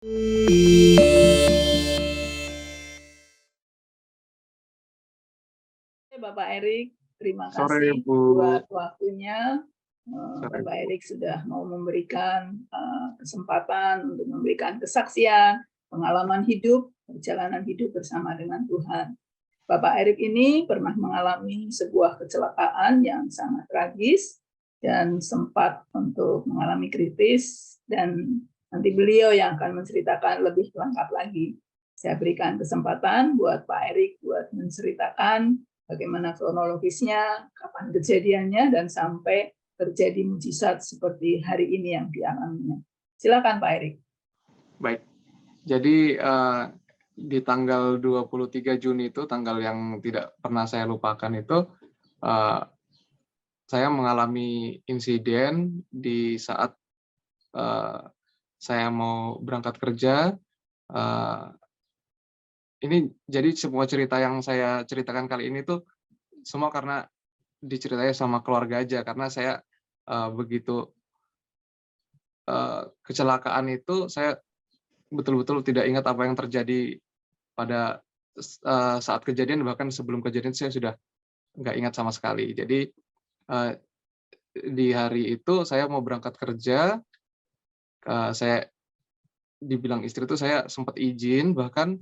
Bapak Erik, terima Sore, kasih Bu. buat waktunya. Sore, Bapak Bu. Erik sudah mau memberikan kesempatan untuk memberikan kesaksian, pengalaman hidup, perjalanan hidup bersama dengan Tuhan. Bapak Erik ini pernah mengalami sebuah kecelakaan yang sangat tragis dan sempat untuk mengalami kritis, dan nanti beliau yang akan menceritakan lebih lengkap lagi. Saya berikan kesempatan buat Pak Erik buat menceritakan bagaimana kronologisnya, kapan kejadiannya, dan sampai terjadi mujizat seperti hari ini yang dialaminya. Silakan Pak Erik. Baik, jadi di tanggal 23 Juni itu, tanggal yang tidak pernah saya lupakan itu, saya mengalami insiden di saat saya mau berangkat kerja. Ini jadi semua cerita yang saya ceritakan kali ini tuh semua karena diceritain sama keluarga aja, karena saya begitu kecelakaan itu saya betul-betul tidak ingat apa yang terjadi pada saat kejadian, bahkan sebelum kejadian saya sudah nggak ingat sama sekali. Jadi di hari itu saya mau berangkat kerja, saya dibilang istri itu saya sempat izin, bahkan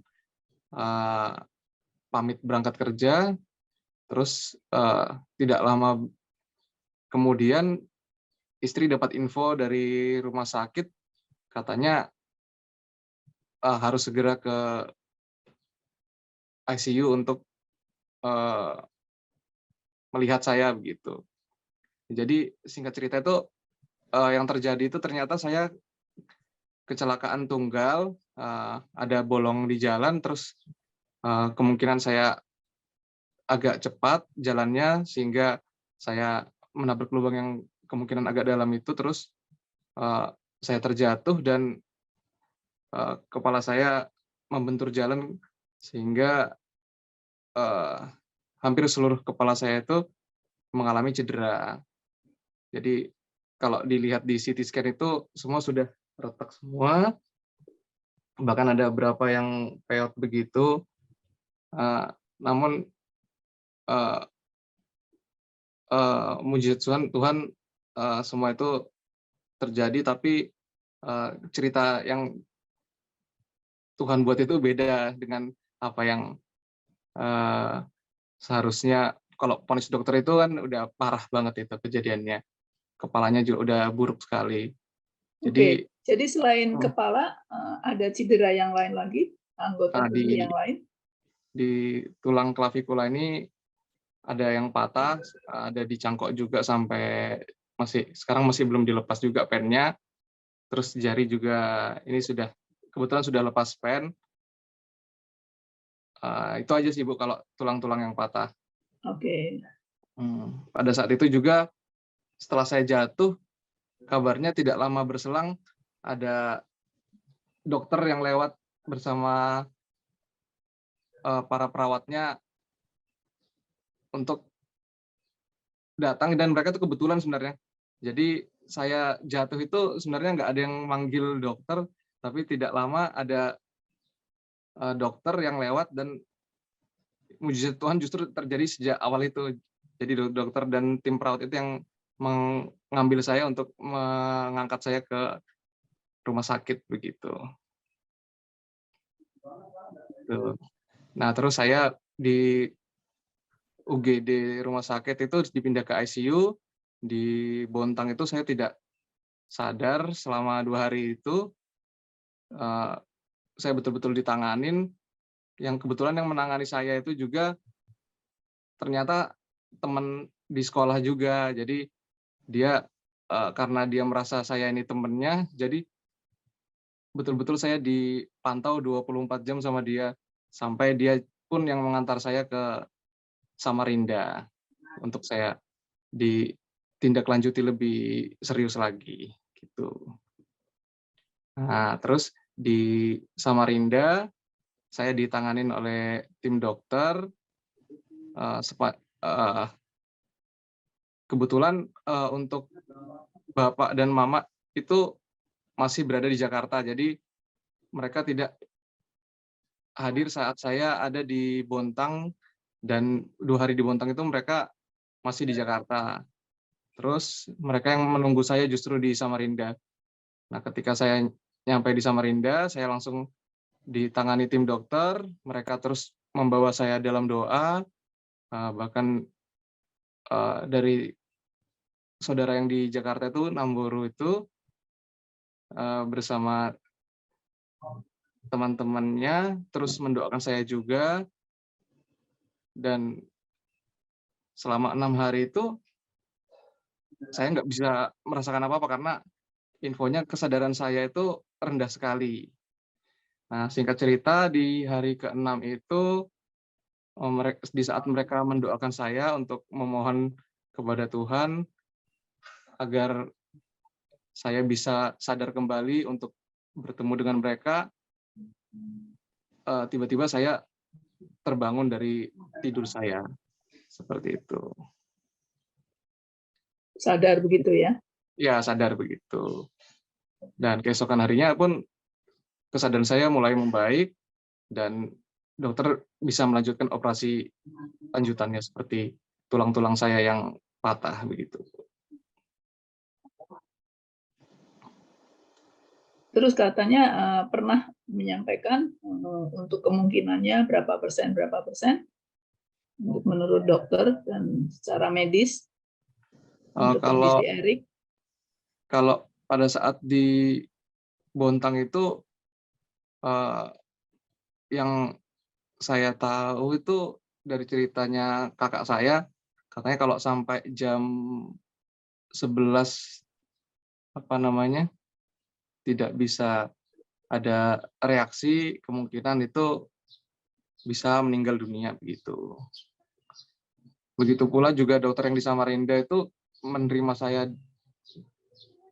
pamit berangkat kerja, terus tidak lama kemudian istri dapat info dari rumah sakit, katanya harus segera ke ICU untuk melihat saya begitu. Jadi singkat cerita itu yang terjadi itu ternyata saya kecelakaan tunggal, ada bolong di jalan, terus kemungkinan saya agak cepat jalannya sehingga saya menabrak lubang yang kemungkinan agak dalam itu, terus saya terjatuh dan kepala saya membentur jalan sehingga hampir seluruh kepala saya itu mengalami cedera. Jadi kalau dilihat di CT scan itu semua sudah retak semua, bahkan ada beberapa yang peot begitu. Namun mujizat Tuhan, semua itu terjadi, tapi cerita yang Tuhan buat itu beda dengan apa yang seharusnya. Kalau vonis dokter itu kan udah parah banget itu kejadiannya, kepalanya juga udah buruk sekali. Jadi Oke, jadi selain kepala, ada cedera yang lain lagi, anggota tubuh yang lain? di tulang klavikula ini ada yang patah, ada dicangkok juga sampai sekarang masih belum dilepas juga pennya. Terus jari juga ini kebetulan sudah lepas pen. Itu aja sih Bu kalau tulang-tulang yang patah. Oke. Pada saat itu juga setelah saya jatuh, kabarnya tidak lama berselang ada dokter yang lewat bersama para perawatnya untuk datang, dan mereka itu kebetulan sebenarnya. Jadi saya jatuh itu sebenarnya nggak ada yang manggil dokter, tapi tidak lama ada dokter yang lewat, dan mujizat Tuhan justru terjadi sejak awal itu. Jadi dokter dan tim perawat itu yang mengambil saya untuk mengangkat saya ke rumah sakit begitu. Nah, terus saya di UGD rumah sakit itu dipindah ke ICU. Di Bontang itu saya tidak sadar selama 2 hari itu. Saya betul-betul ditanganin. Yang kebetulan yang menangani saya itu juga ternyata teman di sekolah juga. Jadi dia karena dia merasa saya ini temennya, jadi betul-betul saya dipantau 24 jam sama dia, sampai dia pun yang mengantar saya ke Samarinda untuk saya ditindaklanjuti lebih serius lagi gitu. Nah, terus di Samarinda saya ditanganin oleh tim dokter. Kebetulan untuk bapak dan mama itu masih berada di Jakarta, jadi mereka tidak hadir saat saya ada di Bontang, dan 2 hari di Bontang itu mereka masih di Jakarta. Terus mereka yang menunggu saya justru di Samarinda. Nah, ketika saya nyampe di Samarinda, saya langsung ditangani tim dokter, mereka terus membawa saya dalam doa, bahkan dari saudara yang di Jakarta itu, Namboru itu, bersama teman-temannya terus mendoakan saya juga, dan selama 6 hari itu saya nggak bisa merasakan apa-apa karena infonya kesadaran saya itu rendah sekali. Nah, singkat cerita di hari ke-6 itu, di saat mereka mendoakan saya untuk memohon kepada Tuhan agar saya bisa sadar kembali untuk bertemu dengan mereka, tiba-tiba saya terbangun dari tidur saya, seperti itu. Sadar begitu ya? Ya, sadar begitu. Dan keesokan harinya pun kesadaran saya mulai membaik, dan dokter bisa melanjutkan operasi lanjutannya seperti tulang-tulang saya yang patah begitu. Terus katanya pernah menyampaikan untuk kemungkinannya berapa persen untuk menurut dokter dan secara medis untuk kondisi Erik. Kalau pada saat di Bontang itu, yang saya tahu itu dari ceritanya kakak saya, katanya kalau sampai jam 11 tidak bisa ada reaksi, kemungkinan itu bisa meninggal dunia begitu. Begitu pula juga dokter yang di Samarinda itu menerima saya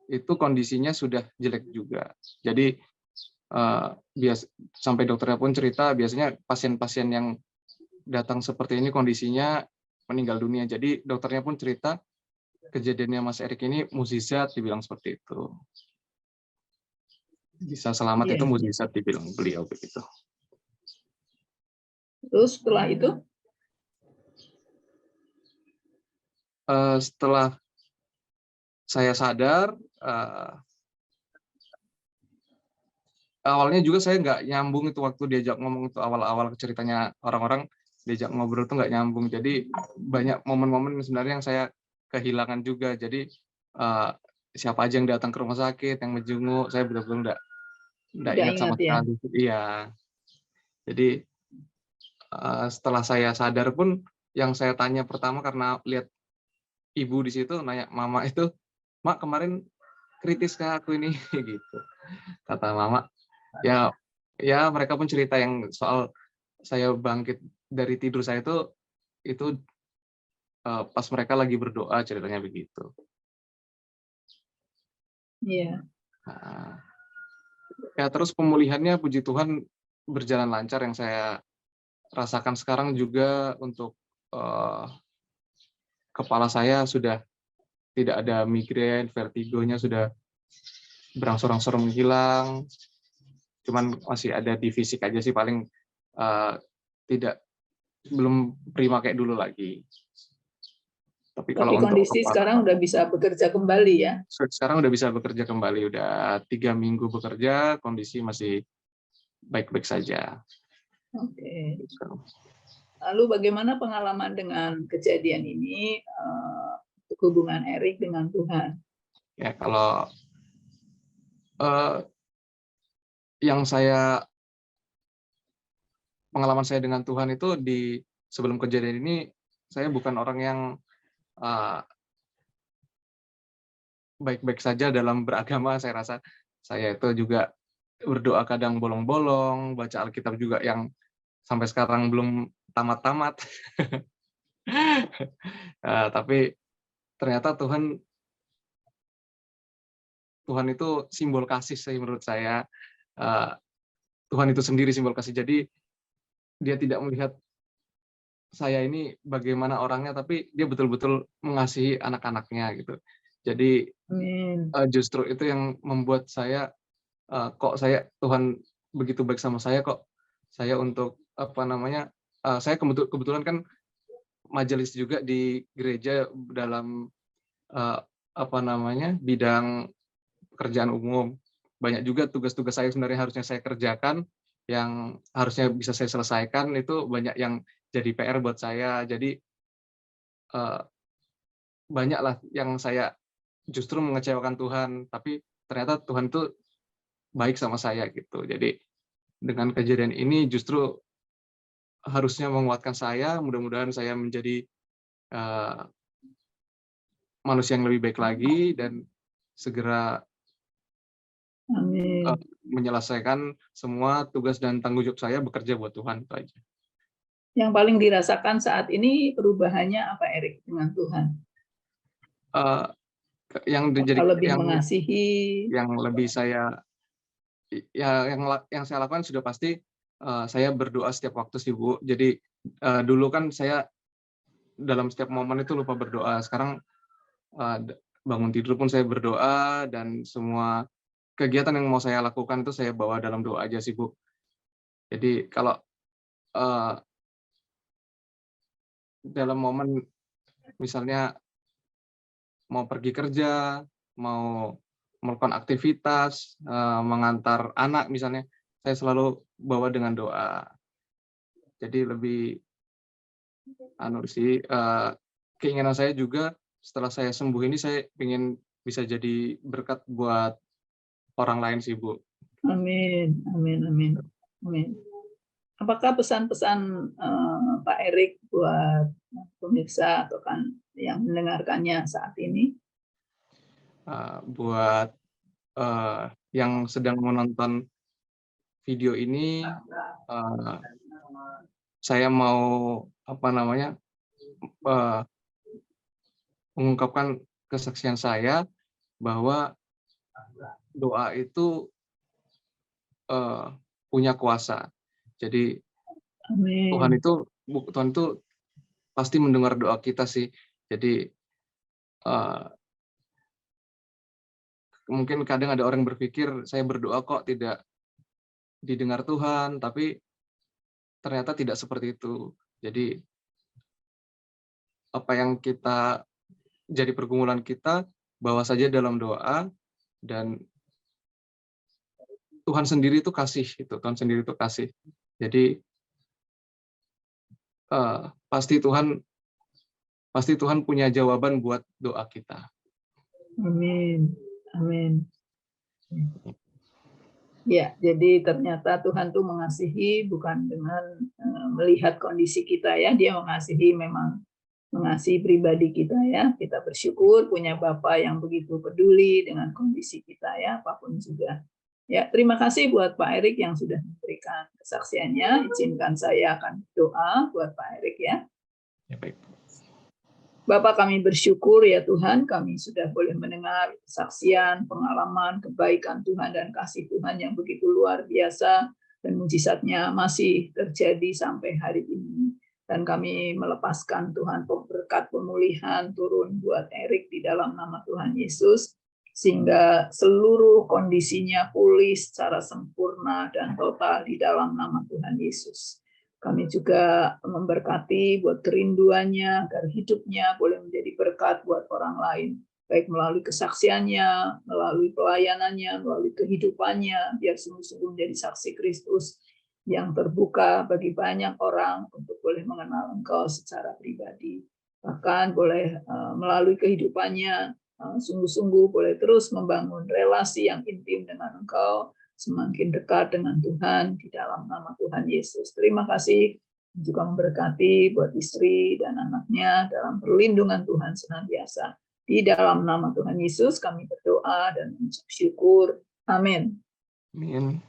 itu kondisinya sudah jelek juga. Jadi sampai dokternya pun cerita biasanya pasien-pasien yang datang seperti ini kondisinya meninggal dunia. Jadi dokternya pun cerita kejadiannya Mas Erik ini mukjizat, dibilang seperti itu. Bisa selamat itu mukjizat, dibilang beliau begitu. Terus setelah itu? Setelah saya sadar, awalnya juga saya nggak nyambung itu waktu diajak ngomong itu awal-awal ceritanya orang-orang diajak ngobrol itu nggak nyambung. Jadi banyak momen-momen sebenarnya yang saya kehilangan juga. Jadi siapa aja yang datang ke rumah sakit, yang menjenguk, saya betul-betul nggak ingat sama sekali. Iya. Jadi setelah saya sadar pun, yang saya tanya pertama karena lihat ibu di situ, nanya mama itu, "Mak, kemarin kritis kah aku ini?" gitu. Kata mama, ya mereka pun cerita yang soal saya bangkit dari tidur saya itu pas mereka lagi berdoa, ceritanya begitu. Iya. Ya terus pemulihannya puji Tuhan berjalan lancar. Yang saya rasakan sekarang juga untuk kepala saya sudah tidak ada migrain, vertigonya sudah berangsur-angsur menghilang. Cuman masih ada di fisik aja sih, paling belum prima kayak dulu lagi. Tapi kalau untuk kondisi sekarang udah bisa bekerja kembali ya? Sekarang udah bisa bekerja kembali, udah 3 minggu bekerja, kondisi masih baik-baik saja. Oke. Lalu bagaimana pengalaman dengan kejadian ini untuk hubungan Erik dengan Tuhan? Ya, kalau pengalaman saya dengan Tuhan itu sebelum kejadian ini, saya bukan orang yang baik-baik saja dalam beragama. Saya rasa saya itu juga berdoa kadang bolong-bolong, baca Alkitab juga yang sampai sekarang belum tamat-tamat. Tapi ternyata Tuhan itu simbol kasih sih menurut saya. Tuhan itu sendiri simbol kasih. Jadi dia tidak melihat saya ini bagaimana orangnya, tapi dia betul-betul mengasihi anak-anaknya gitu. Jadi justru itu yang membuat saya, kok Tuhan begitu baik sama saya kok. Saya untuk saya kebetulan kan majelis juga di gereja dalam bidang pekerjaan umum. Banyak juga tugas-tugas saya sebenarnya harusnya saya kerjakan, yang harusnya bisa saya selesaikan, itu banyak yang jadi PR buat saya. Jadi banyaklah yang saya justru mengecewakan Tuhan, tapi ternyata Tuhan tuh baik sama saya gitu. Jadi dengan kejadian ini justru harusnya menguatkan saya, mudah-mudahan saya menjadi manusia yang lebih baik lagi dan segera Amin. menyelesaikan semua tugas dan tanggung jawab saya bekerja buat Tuhan, itu aja. Yang paling dirasakan saat ini perubahannya apa, Erik, dengan Tuhan? Yang lebih mengasihi, yang lebih saya yang saya lakukan sudah pasti saya berdoa setiap waktu sih, Bu. Jadi dulu kan saya dalam setiap momen itu lupa berdoa. Sekarang bangun tidur pun saya berdoa, dan semua kegiatan yang mau saya lakukan itu saya bawa dalam doa aja sih, Bu. Jadi kalau dalam momen misalnya mau pergi kerja, mau melakukan aktivitas, mengantar anak misalnya, saya selalu bawa dengan doa. Jadi lebih keinginan saya juga setelah saya sembuh ini, saya ingin bisa jadi berkat buat orang lain sih, Bu. Amin, amin, amin, amin. Apakah pesan-pesan Pak Erik buat pemirsa atau kan yang mendengarkannya saat ini? Buat yang sedang menonton video ini, saya mau mengungkapkan kesaksian saya bahwa doa itu punya kuasa. Jadi Tuhan Amin. itu pasti mendengar doa kita sih. Jadi mungkin kadang ada orang berpikir saya berdoa kok tidak didengar Tuhan, tapi ternyata tidak seperti itu. Jadi apa yang kita jadi pergumulan kita, bawa saja dalam doa, dan Tuhan sendiri itu kasih, Tuhan sendiri itu kasih. Jadi pasti Tuhan punya jawaban buat doa kita. Amin. Amin. Ya, jadi ternyata Tuhan tuh mengasihi bukan dengan melihat kondisi kita ya, Dia mengasihi memang mengasihi pribadi kita ya. Kita bersyukur punya Bapa yang begitu peduli dengan kondisi kita ya, apapun juga. Ya, terima kasih buat Pak Erik yang sudah memberikan kesaksiannya. Izinkan saya akan doa buat Pak Erik ya. Ya, baik. Bapak, kami bersyukur ya Tuhan, kami sudah boleh mendengar kesaksian, pengalaman, kebaikan Tuhan dan kasih Tuhan yang begitu luar biasa, dan mujizatnya masih terjadi sampai hari ini. Dan kami melepaskan Tuhan berkat pemulihan turun buat Erik di dalam nama Tuhan Yesus, sehingga seluruh kondisinya pulih secara sempurna dan total di dalam nama Tuhan Yesus. Kami juga memberkati buat kerinduannya, agar hidupnya boleh menjadi berkat buat orang lain, baik melalui kesaksiannya, melalui pelayanannya, melalui kehidupannya, biar sungguh-sungguh menjadi saksi Kristus yang terbuka bagi banyak orang untuk boleh mengenal Engkau secara pribadi. Bahkan boleh melalui kehidupannya, sungguh-sungguh boleh terus membangun relasi yang intim dengan Engkau, semakin dekat dengan Tuhan di dalam nama Tuhan Yesus. Terima kasih juga memberkati buat istri dan anaknya dalam perlindungan Tuhan senantiasa. Di dalam nama Tuhan Yesus kami berdoa dan mengucap syukur. Amin. Amin.